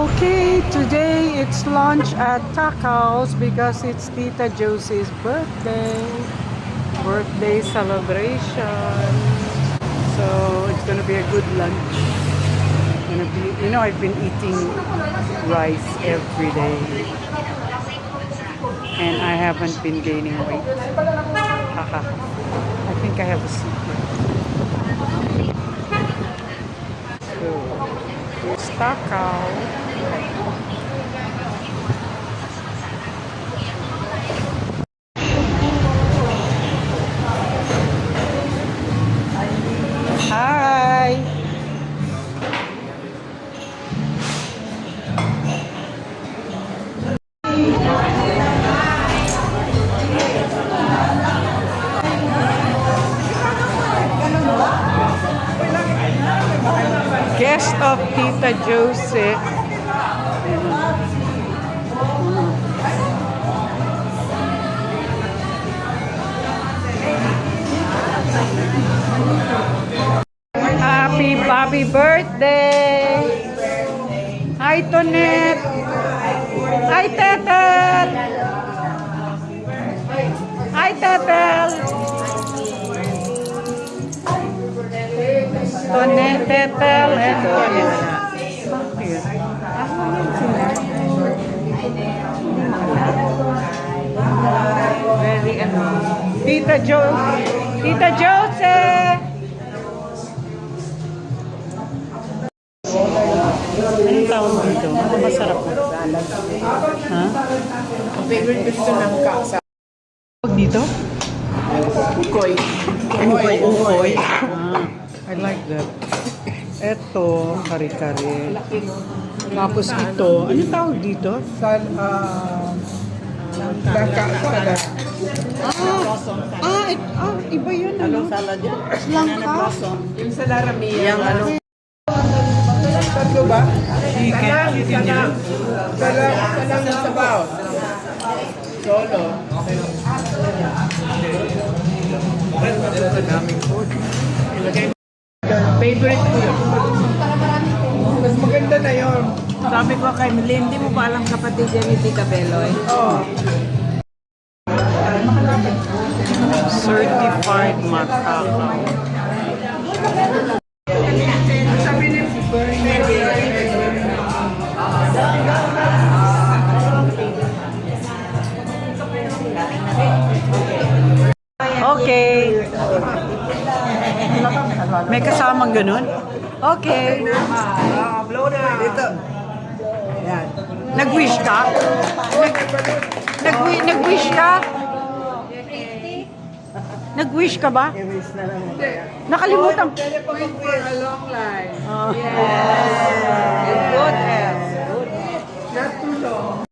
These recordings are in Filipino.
Okay, today it's lunch at Tacos because it's Tita Josie's birthday celebration. So it's gonna be a good lunch. I've been eating rice every day and I haven't been gaining weight. Haha. I think I have a secret. So here's Tacos. Hi! Guest of Tita Josie. Happy birthday! Hi, Tonet! Hi, Tetel! Hi, Tetel! Tonet, Tetel, and Tonet. Tita Josie! Anong tawag dito? Ano masarap na? Ha? Ang favorite ko dito ng kaksa. Tawag dito? Ukoy. Ukoy. I like that. Eto, kare-kare. Tapos ito, ano tawag dito? Iba yun, ano? Salad yun. Langka? Yung sa Laramie. Yung ano. Tatlo ba? Chicken yun. Salang ng sabaw. Solo. Daming food. Favorite food. Mas maganda na yun. Sabi ko kay Milene, hindi mo ba alam kapatid yan ni Tita Beloy? Oo. Certified matakaw. Okay. May kasamang ganun? Okay. Dito. Yan. Nag-wish ka? Nag-wish ka? Nag-wish ka ba? Nakalimutan. Wait for a long line. Good health. Not too long.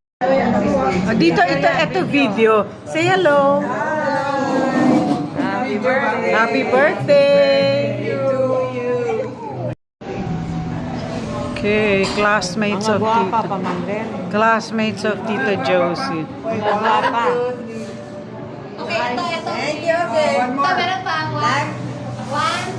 Dito, ito video. Say hello. Happy birthday. Happy birthday. To you. Okay, classmates of Tita. Classmates of Tita Josie. Okay, ito. Thank you. Okay. Ito, meron pa. One,